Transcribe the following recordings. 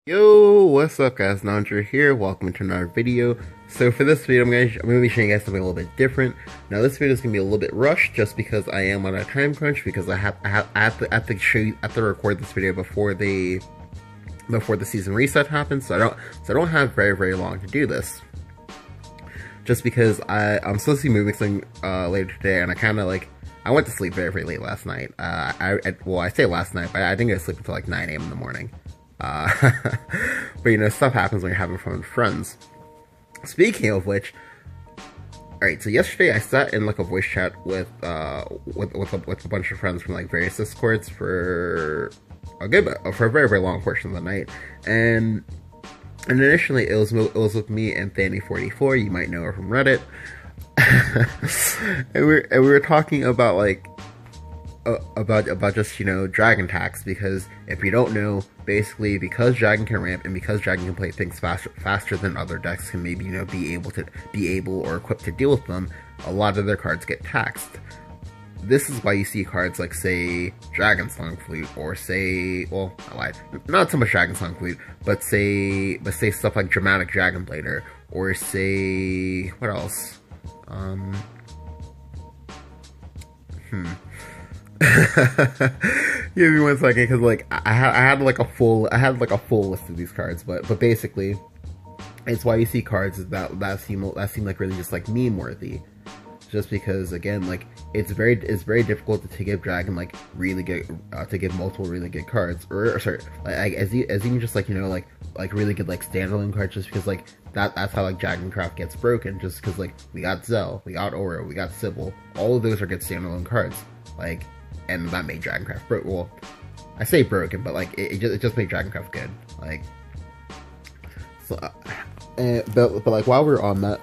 Yo, what's up guys, Nandra here, welcome to another video. So for this video, I'm gonna be showing you guys something a little bit different. Now this video is gonna be a little bit rushed just because I am on a time crunch because I have to record this video before the season reset happens, so I don't have very long to do this. Just because I'm supposed to be moving something later today, and I went to sleep very late last night. I say last night, but I didn't go to sleep until like 9 a.m. in the morning. But you know, stuff happens when you're having fun with friends. Speaking of which, alright, so yesterday I sat in like a voice chat with a bunch of friends from like various discords for a very long portion of the night, and initially it was with me and Fanny44, you might know her from Reddit. and we were talking about like about just, you know, dragon tax, because if you don't know, basically because dragon can ramp and because dragon can play things faster than other decks can maybe, you know, be able or equipped to deal with them, a lot of their cards get taxed. This is why you see cards like, say, Dragon Song Flute, or say, well, I lied, not so much Dragon Song Flute, but say stuff like Dramatic Dragon Blader, or say, what else? Give me 1 second, because like I had like a full list of these cards, but basically, it's why you see cards that seem like really just like meme worthy, just because again, like it's very difficult to give Dragon like really good to give multiple really good cards, or sorry, like as even just like, you know, like really good like standalone cards, just because like that's how like Dragoncraft gets broken, just because like we got Zell, we got Oro, we got Sybil, all of those are good standalone cards, like. And that made Dragoncraft broke. Well, I say broken, but like it just made Dragoncraft good. Like, so, but like while we were on that,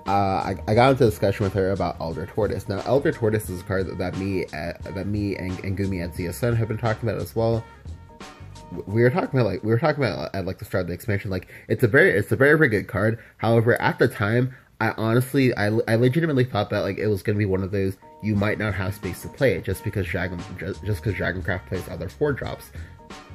I got into a discussion with her about Elder Tortoise. Now, Elder Tortoise is a card that me and Gumi at ZSN have been talking about as well. We were talking about at like the start of the expansion. Like it's a very good card. However, at the time, I legitimately thought that like it was gonna be one of those you might not have space to play it just because Dragoncraft plays other 4-drops.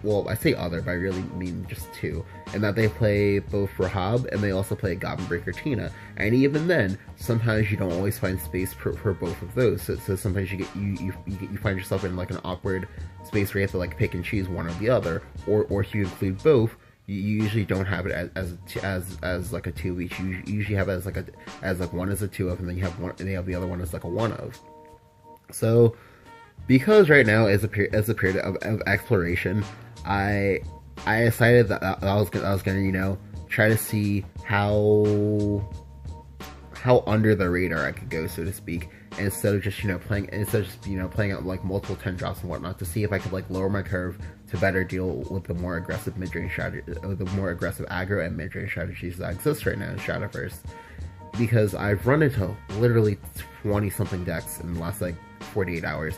Well, I say other, but I really mean just 2, and that they play both Rahab and they also play Goblin Breaker Tina. And even then, sometimes you don't always find space for both of those. So sometimes you find yourself in like an awkward space where you have to like pick and choose one or the other, or if you include both, you usually don't have it as like a 2 each. You usually have it as like one as a 2 of, and then you have the other one as like a 1 of. So, because right now is a period of exploration, I decided that I was gonna, you know, try to see how under the radar I could go, so to speak, instead of just playing out like multiple 10-drops and whatnot, to see if I could like lower my curve to better deal with the more aggressive mid-range strategy, the more aggressive aggro and mid-range strategies that exist right now in Shadowverse. Because I've run into literally 20-something decks in the last like 48 hours,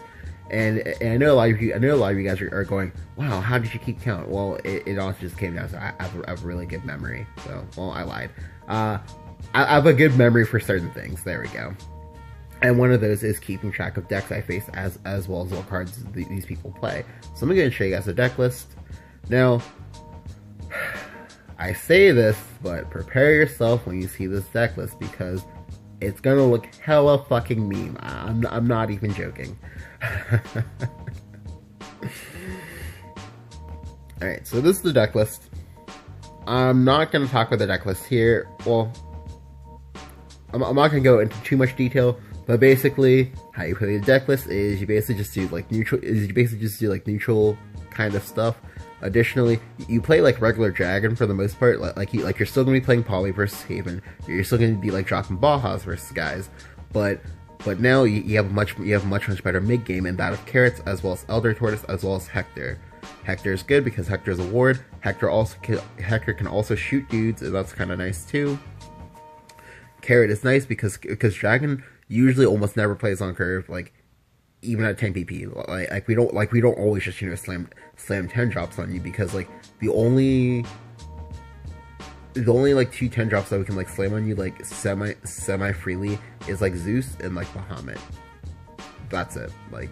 and I know a lot of you guys are going, wow, how did you keep count? Well, it also just came down to I have a really good memory. So, well, I lied. I have a good memory for certain things. There we go. And one of those is keeping track of decks I face as well as what cards these people play. So I'm going to show you guys a deck list. Now, I say this, but prepare yourself when you see this deck list, because it's gonna look hella fucking meme. I'm not even joking. Alright, so this is the deck list. I'm not gonna talk about the deck list here. Well, I'm not gonna go into too much detail, but basically, how you play the deck list is you basically just do like neutral kind of stuff. Additionally, you play like regular Dragon for the most part. Like you're still gonna be playing Poly versus Haven. You're still gonna be like dropping Bahas versus guys, but now you have a much better mid game in that of Carrots, as well as Elder Tortoise, as well as Hector. Hector is good because Hector is a ward. Hector can also shoot dudes, and that's kind of nice too. Carrot is nice because Dragon usually almost never plays on curve. Like, even at 10 PP, like we don't always just, you know, slam 10-drops on you, because like the only like 2 10-drops that we can like slam on you like semi freely is like Zeus and like Bahamut. That's it. Like,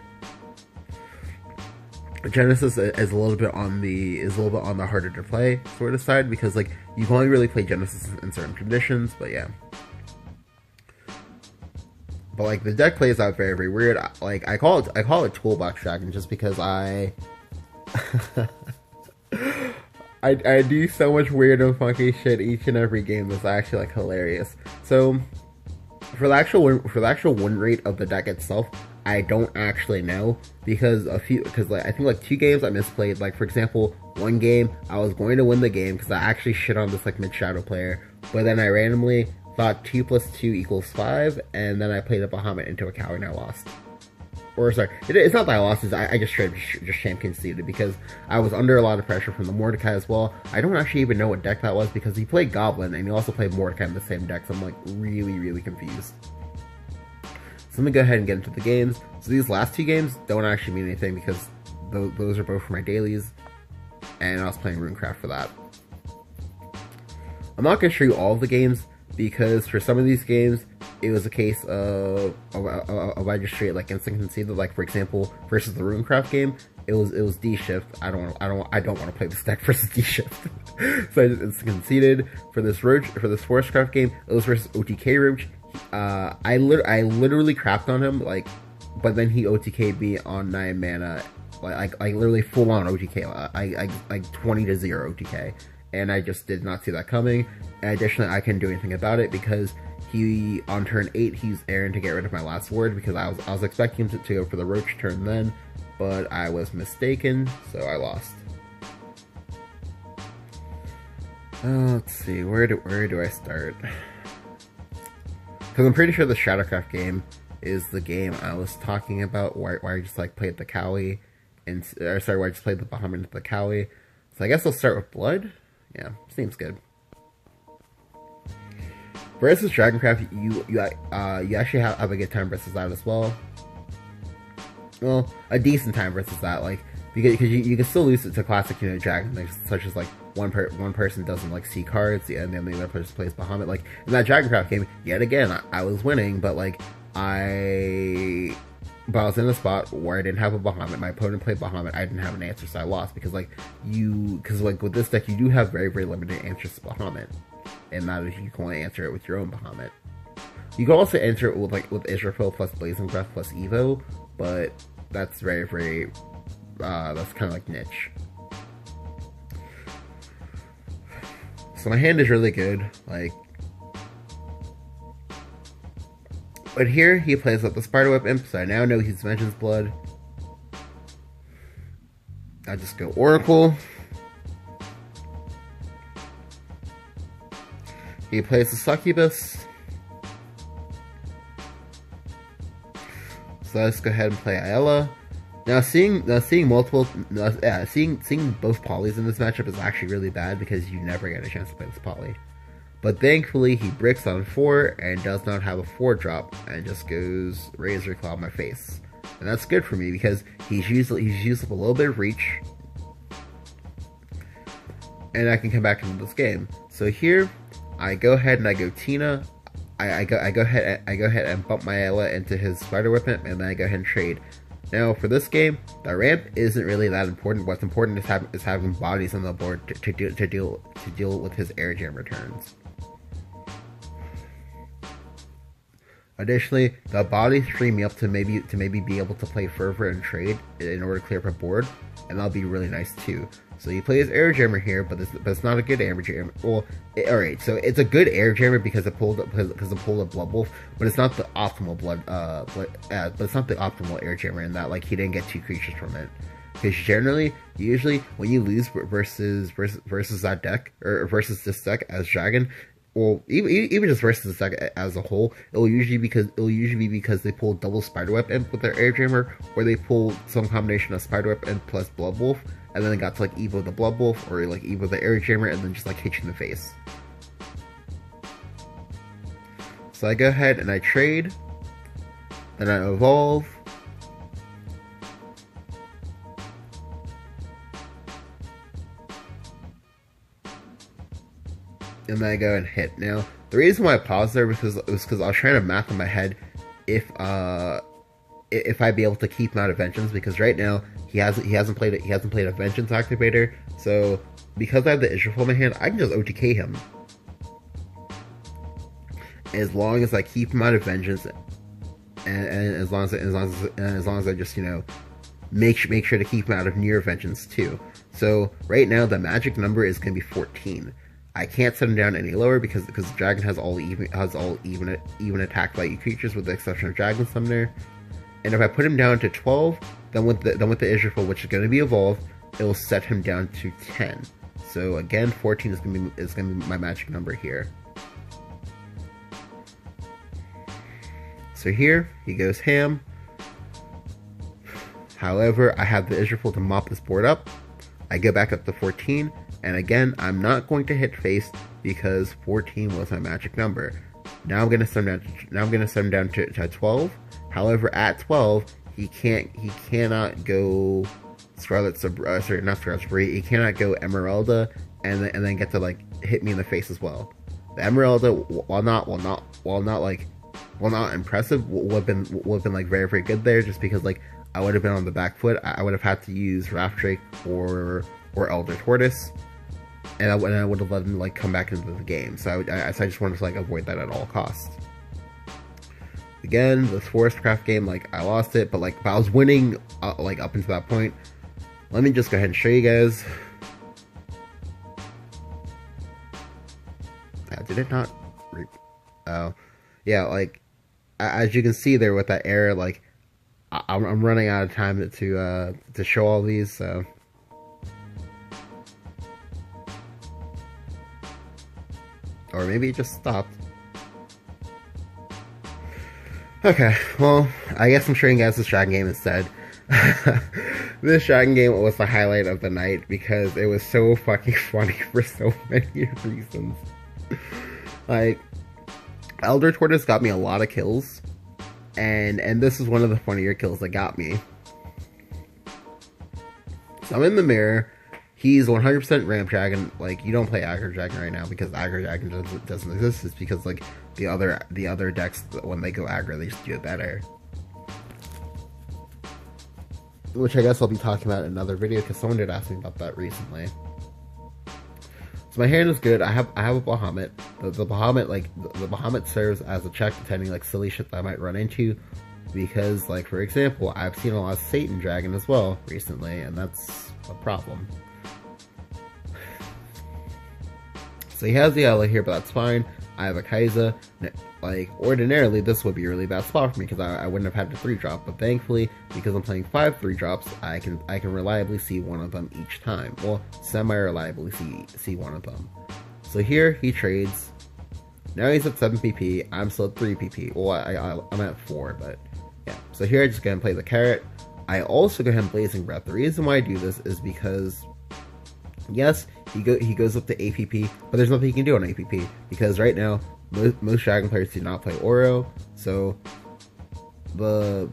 Genesis is a little bit on the harder to play sort of side, because like you can only really play Genesis in certain conditions. But yeah, but like the deck plays out very, very weird. Like I call it Toolbox Dragon just because I I do so much weird and funky shit each and every game that's actually like hilarious. So for the actual win rate of the deck itself, I don't actually know, because like, I think like 2 games I misplayed. Like for example, 1 game I was going to win the game because I actually shit on this like mid shadow player, but then I randomly thought 2 + 2 = 5, and then I played a Bahamut into a cow and I lost. Or sorry, it's not that I lost, I just champ conceded because I was under a lot of pressure from the Mordecai as well. I don't actually even know what deck that was because he played Goblin and he also played Mordecai in the same deck, so I'm like really, really confused. So let me go ahead and get into the games. So these last 2 games don't actually mean anything because those are both for my dailies, and I was playing Runecraft for that. I'm not going to show you all of the games because for some of these games, it was a case of I just straight like instant conceded. Like for example, versus the Runecraft game, it was D shift. I don't want to play this deck versus D shift, so I just instant conceded. For this Forestcraft game, it was versus OTK Roach. I literally crapped on him, like, but then he OTK'd me on 9 mana, like literally full on OTK, like 20-0 OTK, and I just did not see that coming. And additionally, I couldn't do anything about it because he, on turn 8, he used Aaron to get rid of my last word, because I was expecting him to go for the Roach turn then, but I was mistaken, so I lost. Let's see, where do I start? Because I'm pretty sure the Shadowcraft game is the game I was talking about, where I just like played the Cowie, where I just played the Bahamut into the Cowie. So I guess I'll start with Blood. Yeah, seems good. Versus Dragoncraft, you actually have a good time versus that as well. Well, a decent time versus that, like because you can still lose it to classic Dragon, like, such as like one person doesn't like see cards, and then the other person plays Bahamut. Like in that Dragoncraft game, yet again I was winning, but like I was in a spot where I didn't have a Bahamut. My opponent played Bahamut. I didn't have an answer, so I lost because with this deck you do have very, very limited answers to Bahamut, and that is you can only answer it with your own Bahamut. You can also answer it with Israfil plus Blazing Breath plus Evo, but that's very, very that's kind of like niche. So my hand is really good, like. But here, he plays up the Spiderweb Imp, so I now know he's Vengeance Blood. I just go Oracle. He plays the Succubus. So let's go ahead and play Ayala. Now seeing both polys in this matchup is actually really bad because you never get a chance to play this poly. But thankfully, he bricks on 4 and does not have a 4-drop and just goes Razor Claw in my face. And that's good for me because he's used up a little bit of reach, and I can come back into this game. So here, I go ahead and I go Tina. I go ahead and bump my Ella into his Spider Weapon, and then I go ahead and trade. Now for this game, the ramp isn't really that important. What's important is having bodies on the board to deal with his air jam returns. Additionally, the bodies free me up to maybe be able to play Fervor and trade in order to clear up a board, and that'll be really nice too. So he plays Air Jammer here, but it's not a good Air Jammer. Well, alright, so it's a good Air Jammer because it pulled a Blood Wolf, but it's not the optimal but it's not the optimal Air Jammer in that like he didn't get 2 creatures from it. Because usually when you lose versus that deck or versus this deck as Dragon, or even just versus the deck as a whole, it'll usually be because they pull double Spiderweb Imp with their Air Jammer, or they pull some combination of Spiderweb Imp plus Blood Wolf, and then they got to like Evo the Blood Wolf, or like Evo the Air Jammer, and then just like hit you in the face. So I go ahead and I trade, then I evolve. And then I go and hit. Now, the reason why I paused there was because I was trying to map in my head if if I'd be able to keep him out of Vengeance, because right now he hasn't played a Vengeance activator. So because I have the Israfel in my hand, I can just OTK him. As long as I keep him out of Vengeance, and as long as I just, you know, make sure to keep him out of near Vengeance too. So right now the magic number is going to be 14. I can't set him down any lower because the dragon has all even attack by creatures with the exception of Dragon Summoner. And if I put him down to 12, then with the Israfel, which is going to be evolved, it will set him down to 10. So again, 14 is going to be my magic number here. So here he goes ham. However, I have the Israfel to mop this board up. I go back up to 14, and again, I'm not going to hit face because 14 was my magic number. Now I'm going to send him down to 12. However, at 12, he cannot go Scarlet sorry, not Scarlet Spree. He cannot go Emeralda and then get to like hit me in the face as well. The Emeralda, while not impressive, would have been like very, very good there, just because like I would have been on the back foot. I would have had to use Raft Drake or Elder Tortoise, and I would have let him like come back into the game. So I just wanted to like avoid that at all costs. Again, this Forest Craft game, like I lost it, but I was winning like up until that point. Let me just go ahead and show you guys. Did it not? Oh, yeah. Like as you can see there with that error, like I'm running out of time to show all these. So or maybe it just stopped. Okay, well, I guess I'm showing you guys this dragon game instead. This dragon game was the highlight of the night because it was so fucking funny for so many reasons. Like, Elder Tortoise got me a lot of kills, and this is one of the funnier kills that got me. So I'm in the mirror. He's 100% Ramp Dragon. Like, you don't play Aggro Dragon right now because Aggro Dragon doesn't exist. It's because like the other decks, when they go aggro, they just do it better. Which I guess I'll be talking about in another video because someone did ask me about that recently. So my hand is good. I have a Bahamut. The Bahamut serves as a check depending like silly shit that I might run into. Because like for example, I've seen a lot of Satan Dragon as well recently, and that's a problem. So he has the ally here, but that's fine. I have a Kaiser. Like, ordinarily, this would be a really bad spot for me because I wouldn't have had to 3-drop. But thankfully, because I'm playing 5 3-drops, I can reliably see one of them each time. Well, semi-reliably see one of them. So here, he trades. Now he's at 7 PP. I'm still at 3 PP. Well, I'm at 4, but yeah. So here, I just go ahead and play the carrot. I also go ahead and Blazing Breath. The reason why I do this is because, yes, he goes up to APP, but there's nothing he can do on APP because right now most dragon players do not play Oro. So the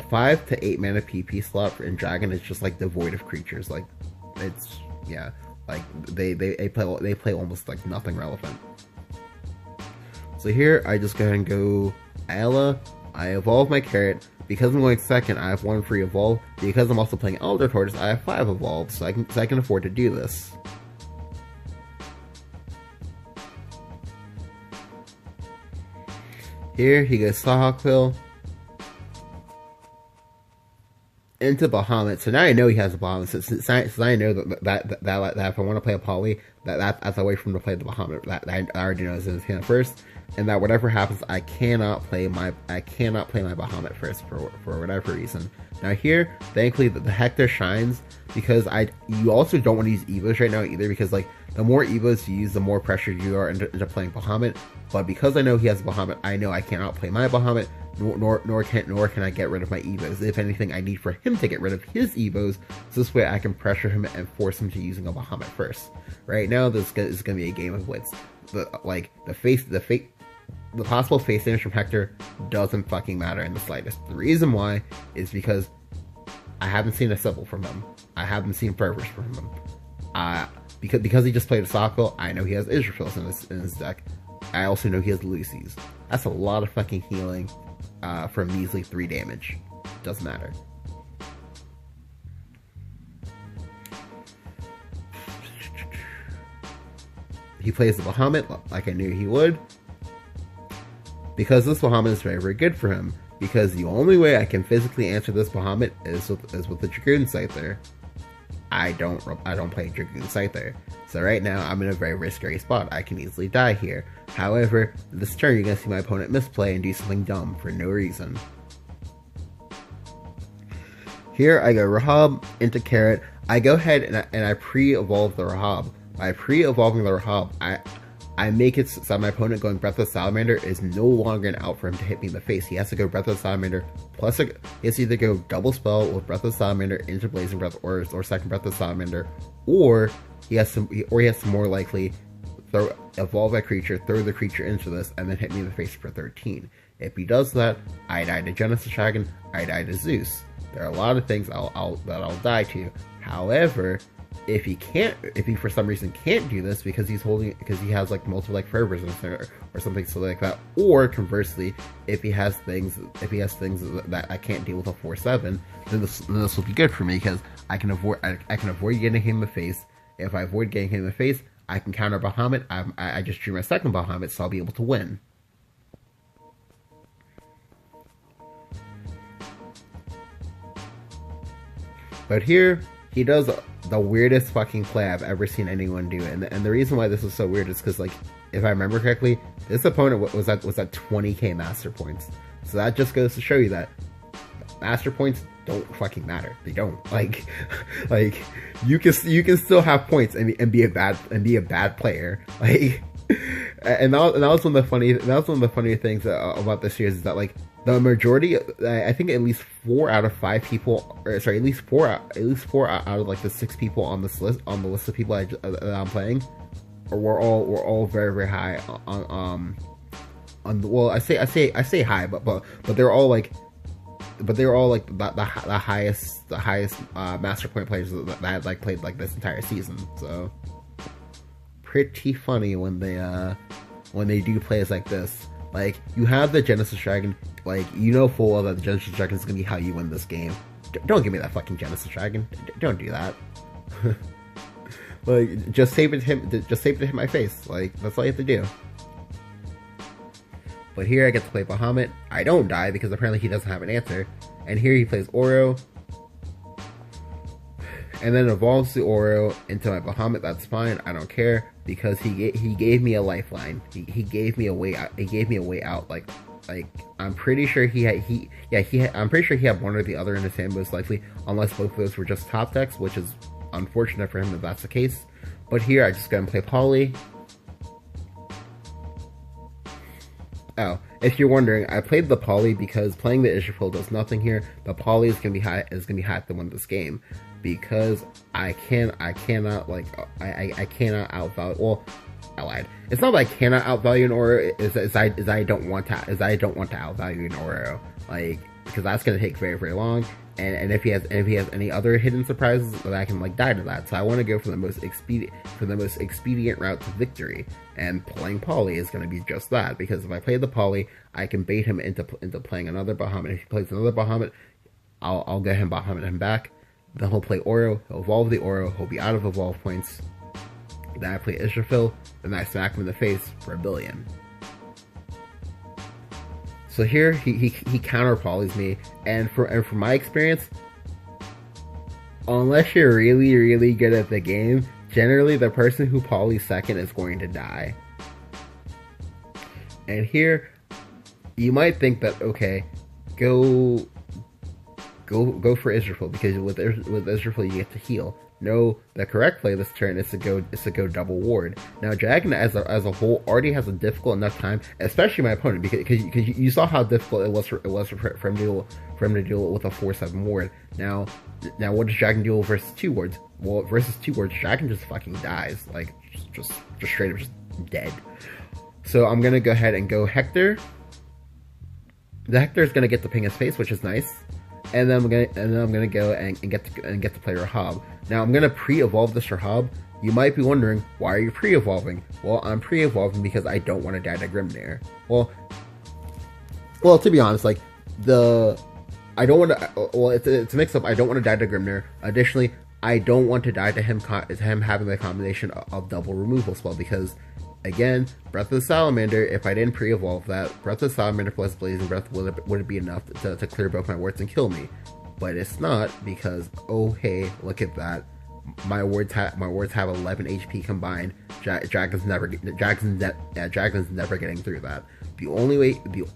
5 to 8 mana PP slot in dragon is just like devoid of creatures. Like it's, yeah, like they play almost like nothing relevant. So here I just go ahead and go Ayla. I evolve my carrot. Because I'm going second, I have 1 free evolve. Because I'm also playing Elder Tortoise, I have 5 evolve, so I can afford to do this. Here he goes Saha Quill into Bahamut. So now I know he has a Bahamut. Since I know that if I want to play a Poly, that's a way for him to play the Bahamut. That I already know is in his hand first. And that whatever happens, I cannot play my Bahamut first for whatever reason. Now here, thankfully, the Hector shines because you also don't want to use Evos right now either, because like the more Evos you use, the more pressure you are into playing Bahamut. But because I know he has a Bahamut, I know I cannot play my Bahamut, nor can I get rid of my Evos. If anything, I need for him to get rid of his Evos, so this way I can pressure him and force him to using a Bahamut first. Right now, this is going to be a game of wits. The possible face damage from Hector doesn't fucking matter in the slightest. The reason why is because I haven't seen a Sybil from him. I haven't seen Fervors from him. Because he just played a Sokol, I know he has Israfels in his deck. I also know he has Lucis. That's a lot of fucking healing for a measly 3 damage. Doesn't matter. He plays the Bahamut like I knew he would. Because this Bahamut is very, very good for him. Because the only way I can physically answer this Bahamut is with the Dragoon Scyther. I don't play Dragoon Scyther. So right now, I'm in a very, very scary spot. I can easily die here. However, this turn, you're going to see my opponent misplay and do something dumb for no reason. Here, I go Rahab into Carrot. I go ahead and I pre-evolve the Rahab. By pre-evolving the Rahab, I make it so that my opponent going Breath of Salamander is no longer an out for him to hit me in the face. He has to go Breath of Salamander plus he has to either go double spell with Breath of Salamander into Blazing Breath or second Breath of Salamander, or he has to more likely evolve a creature, throw the creature into this, and then hit me in the face for 13. If he does that, I die to Genesis Dragon, I die to Zeus. There are a lot of things I'll die to. However, if he for some reason can't do this because he has like multiple like fervors or something silly like that, or conversely, if he has things that I can't deal with a 4/7, then this will be good for me because I can avoid getting him in the face. If I avoid getting him in the face, I can counter Bahamut. I just drew my second Bahamut, so I'll be able to win. But here, he does the weirdest fucking play I've ever seen anyone do, and the reason why this is so weird is because, like, if I remember correctly, this opponent was at 20k master points. So that just goes to show you that master points don't fucking matter. They don't. Like you can still have points and be a bad player. Like, and that was one of the funny things about this series is that, like, the majority, I think at least 4 out of 5 people, or sorry, at least four out of like the 6 people on this list, on the list of people that I'm playing, we're all very, very high on well, I say high, but they're all like the highest master point players that had like played like this entire season. So pretty funny when they do plays like this. Like, you have the Genesis Dragon, like, you know full well that the Genesis Dragon is going to be how you win this game. Don't give me that fucking Genesis Dragon. Don't do that. Like, just save it to hit my face. Like, that's all you have to do. But here I get to play Bahamut. I don't die because apparently he doesn't have an answer. And here he plays Oro. And then evolves the Oro into my Bahamut. That's fine. I don't care because he gave me a lifeline. He gave me a way out. He gave me a way out. Like I'm pretty sure I'm pretty sure he had one or the other in his hand most likely, unless both of those were just top decks, which is unfortunate for him if that's the case. But here I just go and play Poly. Oh, if you're wondering, I played the Poly because playing the Israfil does nothing here. The Poly is gonna be high to win this game. Because I cannot outvalue. Well, I lied. It's not that I cannot outvalue an Oro. Is I don't want to outvalue an Oro. Like, because that's gonna take very, very long. And if he has any other hidden surprises, that I can like die to that. So I want to go for the most expedient route to victory. And playing Poly is going to be just that. Because if I play the Poly, I can bait him into playing another Bahamut. If he plays another Bahamut, I'll get him Bahamut him back. Then he'll play Oro, he'll evolve the Oro, he'll be out of evolve points. Then I play Israfil, then I smack him in the face for 1 billion. So here he counter polys me, and from my experience, unless you're really, really good at the game, generally the person who polys second is going to die. And here, you might think that, okay, go for Israfil, because with Israfil you get to heal. No, the correct play this turn is to go double ward. Now Dragon as a whole already has a difficult enough time, especially my opponent, because you saw how difficult it was for him to deal with a 4/7 ward. Now what does Dragon deal versus 2 wards? Well, versus 2 wards, Dragon just fucking dies, like just straight up just dead. So I'm gonna go ahead and go Hector. The Hector is gonna get to ping his face, which is nice. And then I'm gonna go and get to play Rahab. Now I'm gonna pre-evolve this Rahab. You might be wondering, why are you pre-evolving? Well, I'm pre-evolving because I don't want to die to Grimnir. Well, to be honest, like I don't want to. Well, it's a mix up. I don't want to die to Grimnir. Additionally, I don't want to die to him having the combination of double removal spell because, again, Breath of the Salamander. If I didn't pre-evolve that, Breath of the Salamander plus Blazing Breath would it be enough to clear both my wards and kill me? But it's not because oh hey, look at that. My wards have 11 HP combined. Dragon's never getting through that. The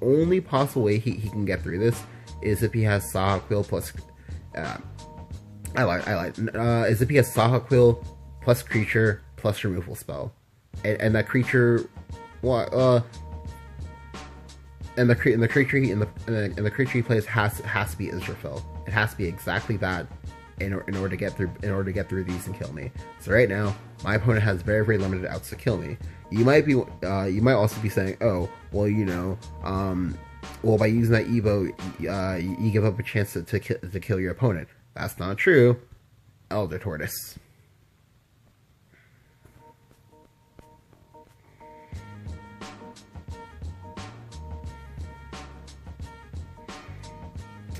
only possible way he can get through this is if he has Saha Quill plus. Is if he has Saha Quill plus creature plus removal spell, and that creature, and the creature he plays has to be Israfil. It has to be exactly that in order to get through these and kill me. So right now, my opponent has very, very limited outs to kill me. You might also be saying, oh, well, well, by using that Evo, you give up a chance to kill your opponent. That's not true. Elder Tortoise.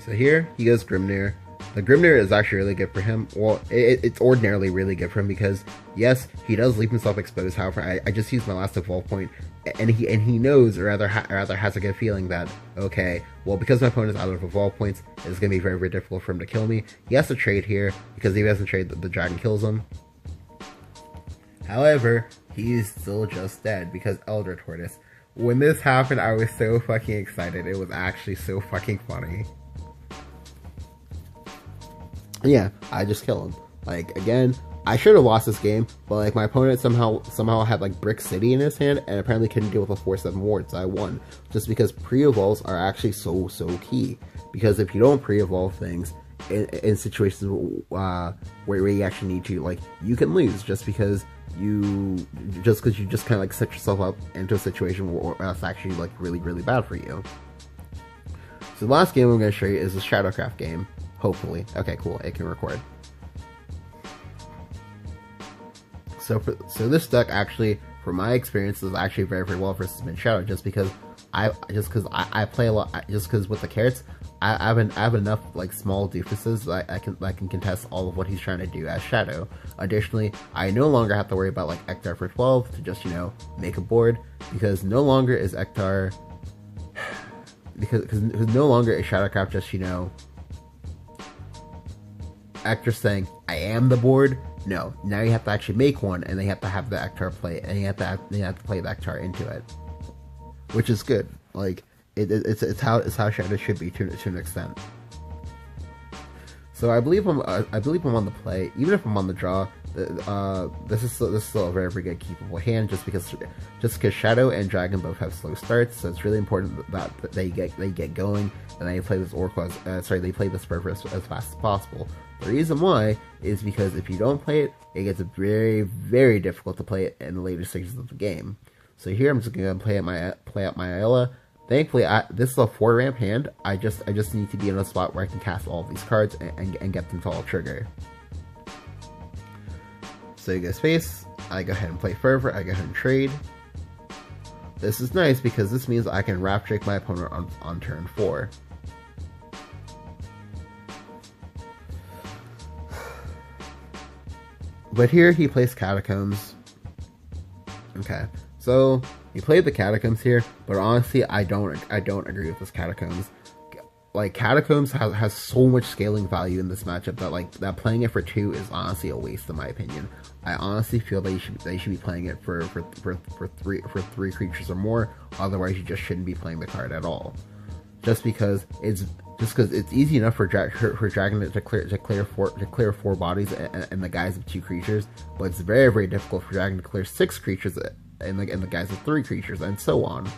So here, he goes Grimnir. The Grimnir is actually really good for him. Well, it's ordinarily really good for him because, yes, he does leave himself exposed. However, I just used my last evolve point, and he knows, or rather has a good feeling that, okay, well, because my opponent's out of evolve points, it's going to be very, very difficult for him to kill me. He has to trade here, because if he doesn't trade, the dragon kills him. However, he's still just dead, because Elder Tortoise. When this happened, I was so fucking excited. It was actually so fucking funny. Yeah, I just kill him. Like, again, I should have lost this game, but like my opponent somehow had like Brick City in his hand and apparently couldn't deal with a 4/7 ward, so I won. Just because pre-evolves are actually so key. Because if you don't pre-evolve things in situations where you actually need to, like, you can lose just because you just kind of like set yourself up into a situation where that's actually like really, really bad for you. So the last game I'm going to show you is the Shadowcraft game. Hopefully. Okay, cool. It can record. So this deck actually, from my experience, is actually very, very well versus Mid Shadow. Just because I play a lot. Just because with the carrots, I have enough like small doofuses that I can contest all of what he's trying to do as Shadow. Additionally, I no longer have to worry about like Hector for 12 to just make a board, because no longer is Hector because no longer is Shadowcraft just Hector saying, I am the board. No, now you have to actually make one, and they have to have the Hector play, and you have to play the Hector into it, which is good. Like it's how Shadow should be to an extent. So I believe I'm on the play, even if I'm on the draw. This is still a very, very good keepable hand, just because Shadow and Dragon both have slow starts, so it's really important that they get going, and they play this Oracle they play this Spurfer as fast as possible. The reason why is because if you don't play it, it gets very, very difficult to play it in the later stages of the game. So here I'm just gonna play out my Ayla. Thankfully, this is a 4-ramp hand. I just need to be in a spot where I can cast all of these cards and get them to all trigger. So you go space, I go ahead and play Fervor, I go ahead and trade. This is nice because this means I can Wrath Drake my opponent on turn 4. But here he plays Catacombs. Okay, so he played the Catacombs here, but honestly, I don't agree with this Catacombs. Like, Catacombs has so much scaling value in this matchup that playing it for 2 is honestly a waste, in my opinion. I honestly feel they should be playing it for three creatures or more. Otherwise, you just shouldn't be playing the card at all. Just because it's easy enough for Dragon to clear 4 bodies and the guise of 2 creatures, but it's very, very difficult for Dragon to clear 6 creatures in the guise of 3 creatures, and so on.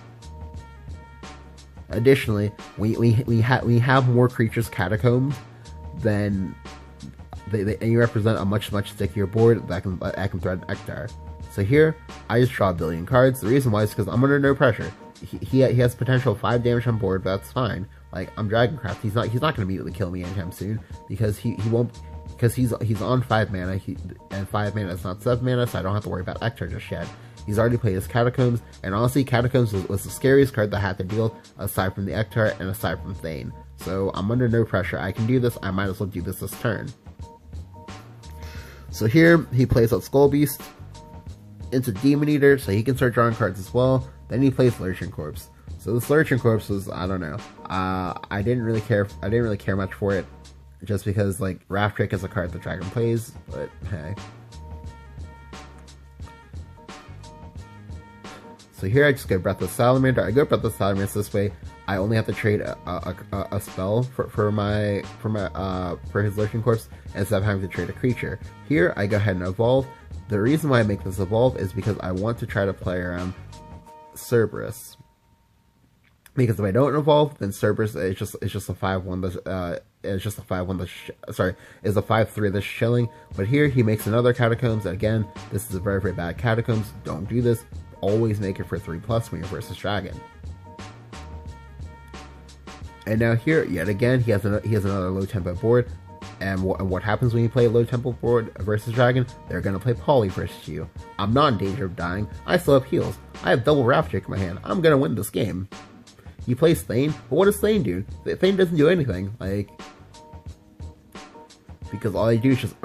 Additionally, we have more creatures Catacombed than and you represent a much stickier board that can threaten Hector. So here, I just draw a billion cards. The reason why is because I'm under no pressure. He has potential 5 damage on board, but that's fine. Like, I'm Dragoncraft. He's not gonna immediately kill me anytime soon, because he won't, because he's on 5 mana. And 5 mana is not 7 mana, so I don't have to worry about Hector just yet. He's already played his Catacombs, and honestly, Catacombs was the scariest card that I had to deal, aside from the Hector and aside from Thane. So I'm under no pressure. I can do this. I might as well do this turn. So here he plays out Skull Beast into Demon Eater, so he can start drawing cards as well. Then he plays Lurching Corpse. So this Lurching Corpse was, I don't know. I didn't really care much for it, just because like Wrath Drake is a card the dragon plays. But hey. So here I just go Breath of Salamander. I go Breath of Salamander this way. I only have to trade a spell for his Lurching Corpse instead of having to trade a creature. Here I go ahead and evolve. The reason why I make this evolve is because I want to try to play around Cerberus. Because if I don't evolve, then Cerberus is just a 5/1 that's it's just a 5/1 that's is a 5/3 that's chilling. But here he makes another Catacombs. And again, this is a very, very bad Catacombs. Don't do this. Always make it for 3+ when you're versus Dragon. And now here, yet again, he has another low tempo board. And what happens when you play a low tempo board versus Dragon? They're gonna play Poly versus you. I'm not in danger of dying. I still have heals. I have double Wrath Drake in my hand. I'm gonna win this game. He plays Thane, but what does Thane do? Thane doesn't do anything. Like, because all I do is just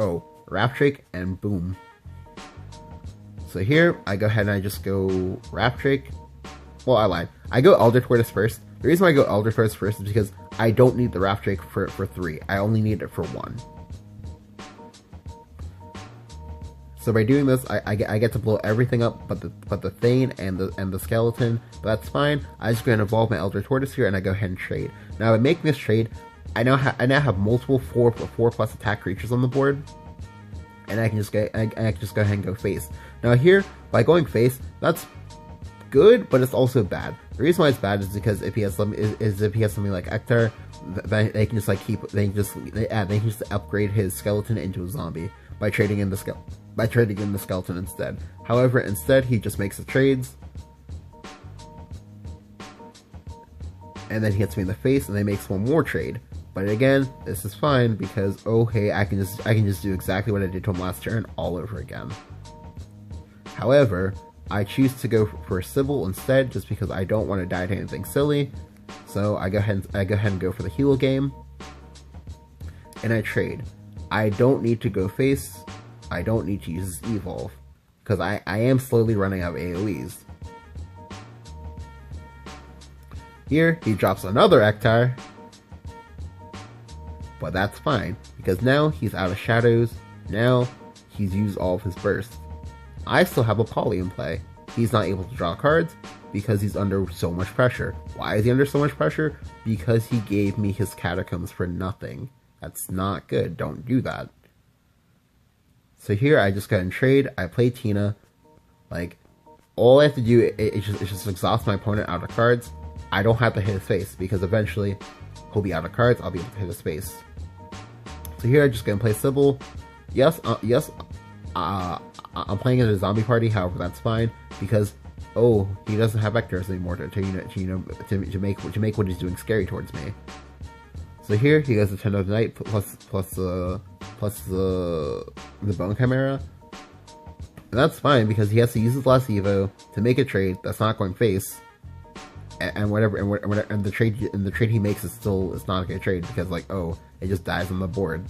Wrath Drake and boom. So here I go ahead and I just go Wrath Drake. Well, I lied. I go Elder Tortoise first. The reason why I go Elder Tortoise first is because I don't need the Wrath Drake for 3. I only need it for 1. So by doing this, I get to blow everything up but the Thane and the skeleton. But that's fine. I just go and evolve my Elder Tortoise here, and I go ahead and trade. Now by making this trade, I now have multiple 4+ attack creatures on the board, and I can just go ahead and go face. Now here, by going face, that's good, but it's also bad. The reason why it's bad is because if he has something like Hector, then they can just upgrade his skeleton into a zombie by trading in the skeleton instead. However, instead he just makes the trades, and then he hits me in the face, and then makes one more trade. But again, this is fine because hey, I can just do exactly what I did to him last turn all over again. However, I choose to go for Sybil instead, just because I don't want to die to anything silly. So I go ahead and go for the heal game, and I trade. I don't need to go face. I don't need to use evolve, because I am slowly running out of AoEs. Here he drops another Hector, but that's fine because now he's out of shadows. Now he's used all of his bursts. I still have a Poly in play. He's not able to draw cards because he's under so much pressure. Why is he under so much pressure? Because he gave me his Catacombs for nothing. That's not good. Don't do that. So here I just go ahead and trade. I play Tina. Like, all I have to do is just exhaust my opponent out of cards. I don't have to hit his face because eventually he'll be out of cards. I'll be able to hit his face. So here I just go and play Sybil. Yes, I'm playing in a zombie party, however that's fine because he doesn't have vectors anymore to make what he's doing scary towards me. So here he goes to Ten of the Night plus the Bone Chimera. And that's fine because he has to use his last Evo to make a trade that's not going face. And the trade he makes is not a good trade because it just dies on the board.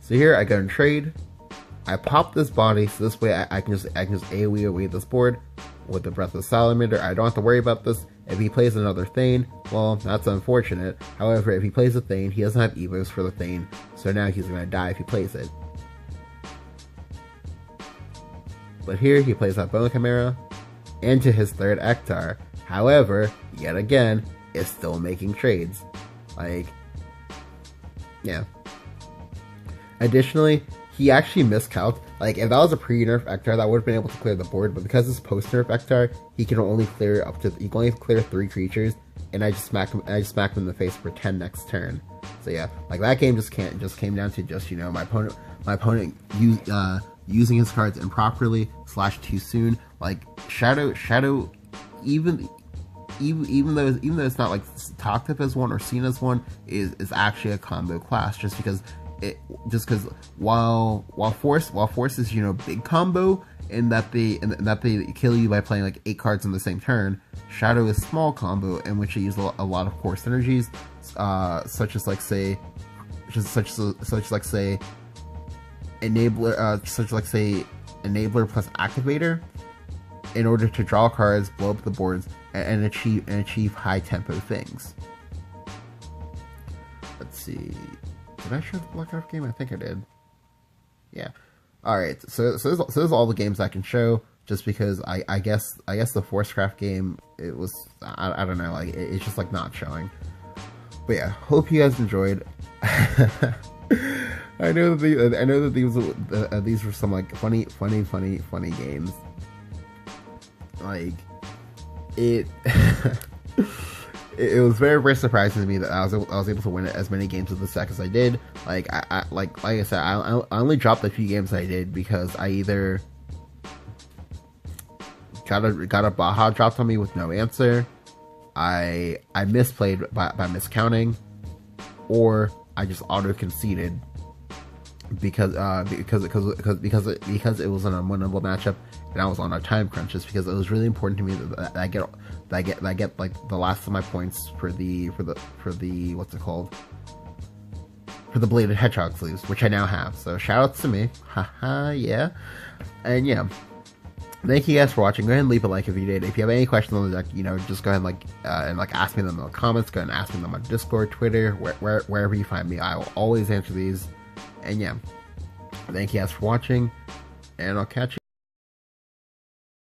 So here I go and trade. I pop this body so this way I can just AoE away this board with the Breath of Salamander. I don't have to worry about this. If he plays another Thane, well, that's unfortunate. However, if he plays a Thane, he doesn't have Evos for the Thane, so now he's gonna die if he plays it. But here he plays that Bone Chimera into his third Hector. However, yet again, it's still making trades. Yeah. Additionally, he actually miscalculated. If that was a pre-nerf Hector, that would have been able to clear the board. But because it's post-nerf Hector, he can only clear 3 creatures, and I just smack him in the face for 10 next turn. So yeah, that game just came down to my opponent using his cards improperly / too soon. Shadow, even though it's not talked of as one or seen as one, is actually a combo class just because just because while force is, you know, big combo in that they kill you by playing like 8 cards in the same turn, Shadow is small combo in which they use a lot of core synergies, such as like say enabler plus activator, in order to draw cards, blow up the boards, and achieve high tempo things. Let's see. Did I show the Blackcraft game? I think I did. Yeah. Alright, so this is all the games I can show, just because I guess the Forcecraft game, it was, I don't know, like, it's just like not showing. But yeah, hope you guys enjoyed. I know that these were some like funny games. Like it it was very surprising to me that I was able to win as many games with this deck as I did. Like like I said, I only dropped a few games I did because I either got a Baha dropped on me with no answer, I misplayed by miscounting, or I just auto conceded because it was an unwinnable matchup and I was on a time crunch, just because it was really important to me that I get like the last of my points for the what's it called, for the bladed hedgehog sleeves, which I now have. So shout outs to me, haha, yeah. And yeah, thank you guys for watching. Go ahead and leave a like if you did. If you have any questions on the deck, you know, just go ahead and like ask me them in the comments. Go ahead and ask me them on Discord, Twitter, wherever you find me. I will always answer these. And yeah, thank you guys for watching, and I'll catch you